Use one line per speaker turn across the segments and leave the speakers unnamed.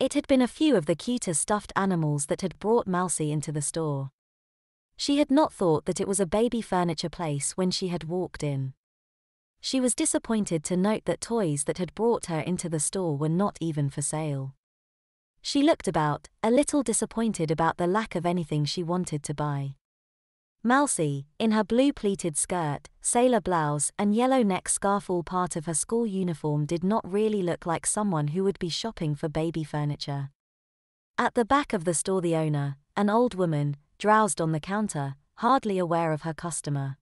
It had been a few of the cutest stuffed animals that had brought Mousy into the store. She had not thought that it was a baby furniture place when she had walked in. She was disappointed to note that toys that had brought her into the store were not even for sale. She looked about, a little disappointed about the lack of anything she wanted to buy. Mousy, in her blue pleated skirt, sailor blouse and yellow neck scarf, all part of her school uniform, did not really look like someone who would be shopping for baby furniture. At the back of the store, the owner, an old woman, drowsed on the counter, hardly aware of her customer.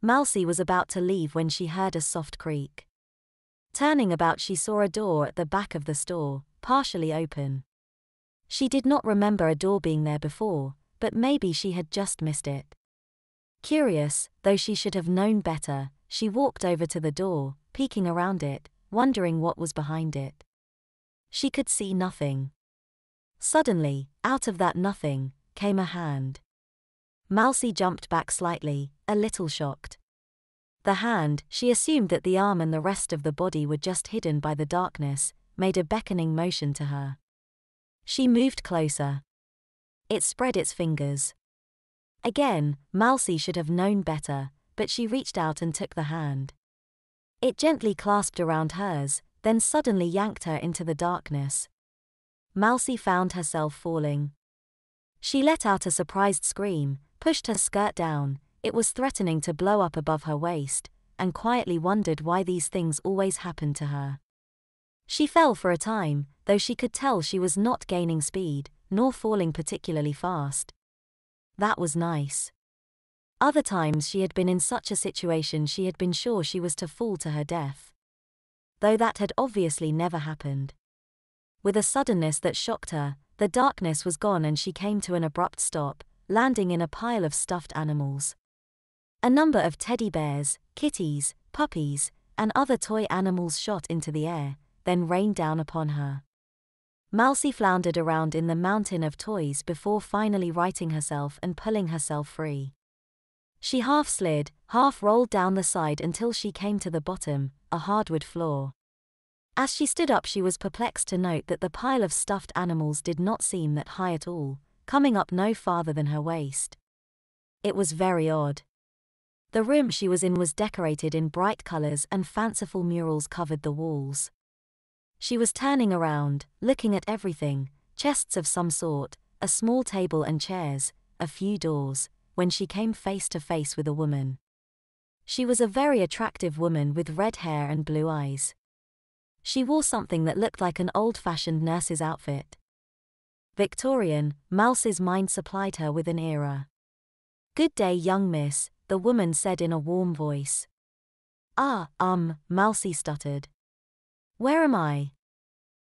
Mousy was about to leave when she heard a soft creak. Turning about, she saw a door at the back of the store, partially open. She did not remember a door being there before, but maybe she had just missed it. Curious, though she should have known better, she walked over to the door, peeking around it, wondering what was behind it. She could see nothing. Suddenly, out of that nothing, came a hand. Mousy jumped back slightly, a little shocked. The hand, she assumed that the arm and the rest of the body were just hidden by the darkness, made a beckoning motion to her. She moved closer. It spread its fingers. Again, Mousy should have known better, but she reached out and took the hand. It gently clasped around hers, then suddenly yanked her into the darkness. Mousy found herself falling. She let out a surprised scream, pushed her skirt down, it was threatening to blow up above her waist, and quietly wondered why these things always happened to her. She fell for a time, though she could tell she was not gaining speed, nor falling particularly fast. That was nice. Other times she had been in such a situation she had been sure she was to fall to her death. Though that had obviously never happened. With a suddenness that shocked her, the darkness was gone and she came to an abrupt stop, landing in a pile of stuffed animals. A number of teddy bears, kitties, puppies, and other toy animals shot into the air, then rained down upon her. Mousy floundered around in the mountain of toys before finally righting herself and pulling herself free. She half slid, half rolled down the side until she came to the bottom, a hardwood floor. As she stood up, she was perplexed to note that the pile of stuffed animals did not seem that high at all, coming up no farther than her waist. It was very odd. The room she was in was decorated in bright colors and fanciful murals covered the walls. She was turning around, looking at everything, chests of some sort, a small table and chairs, a few doors, when she came face to face with a woman. She was a very attractive woman with red hair and blue eyes. She wore something that looked like an old-fashioned nurse's outfit. Victorian, Mousy's mind supplied her with an era. "Good day, young miss," the woman said in a warm voice. Mousy stuttered. "Where am I?"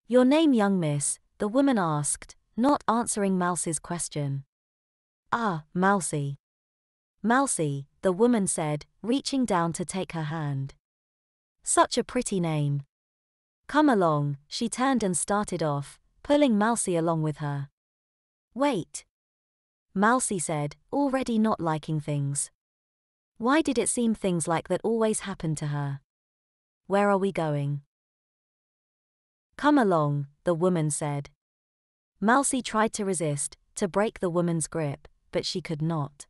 "Your name, young miss?" the woman asked, not answering Mousy's question. Mousy." "Mousy," the woman said, reaching down to take her hand. "Such a pretty name. Come along." She turned and started off, pulling Mousy along with her. "Wait," Mousy said, already not liking things. Why did it seem things like that always happened to her? "Where are we going?" "Come along," the woman said. Mousy tried to resist, to break the woman's grip, but she could not.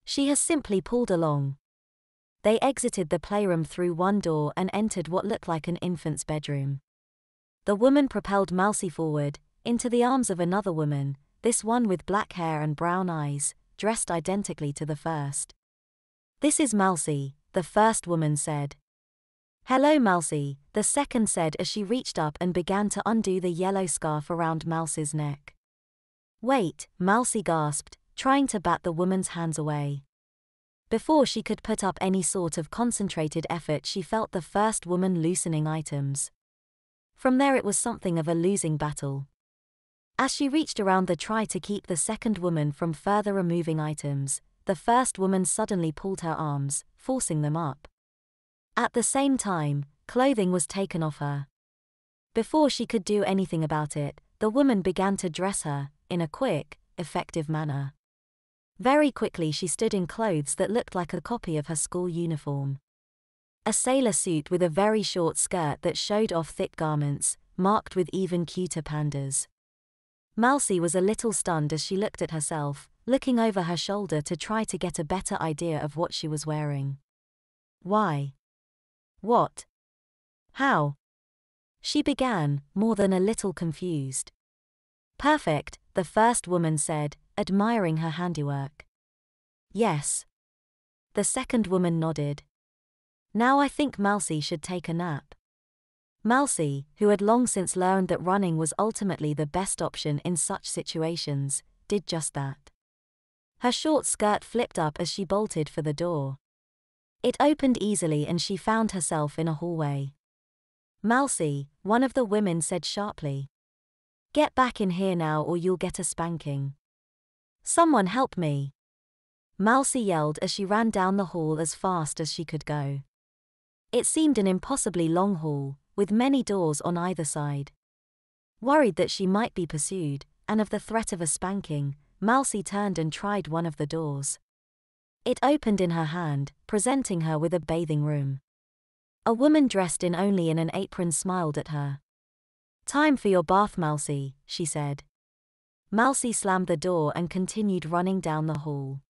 She has simply pulled along. They exited the playroom through one door and entered what looked like an infant's bedroom. The woman propelled Mousy forward, into the arms of another woman, this one with black hair and brown eyes, dressed identically to the first. "This is Mousy," the first woman said. "Hello, Mousy," the second said as she reached up and began to undo the yellow scarf around Mousy's neck. "Wait," Mousy gasped, trying to bat the woman's hands away. Before she could put up any sort of concentrated effort, she felt the first woman loosening items. From there it was something of a losing battle. As she reached around the try to keep the second woman from further removing items, the first woman suddenly pulled her arms, forcing them up. At the same time, clothing was taken off her. Before she could do anything about it, the woman began to dress her, in a quick, effective manner. Very quickly she stood in clothes that looked like a copy of her school uniform. A sailor suit with a very short skirt that showed off thick garments, marked with even cuter pandas. Mousy was a little stunned as she looked at herself, looking over her shoulder to try to get a better idea of what she was wearing. Why? What? How? She began, more than a little confused. Perfect, the first woman said, admiring her handiwork. Yes. The second woman nodded. Now I think Mousy should take a nap. Mousy, who had long since learned that running was ultimately the best option in such situations, did just that. Her short skirt flipped up as she bolted for the door. It opened easily and she found herself in a hallway. Mousy, one of the women said sharply. Get back in here now or you'll get a spanking. Someone help me. Mousy yelled as she ran down the hall as fast as she could go. It seemed an impossibly long hall, with many doors on either side. Worried that she might be pursued, and of the threat of a spanking, Mousy turned and tried one of the doors. It opened in her hand, presenting her with a bathing room. A woman dressed in only an apron smiled at her. Time for your bath, Mousy, she said. Mousy slammed the door and continued running down the hall.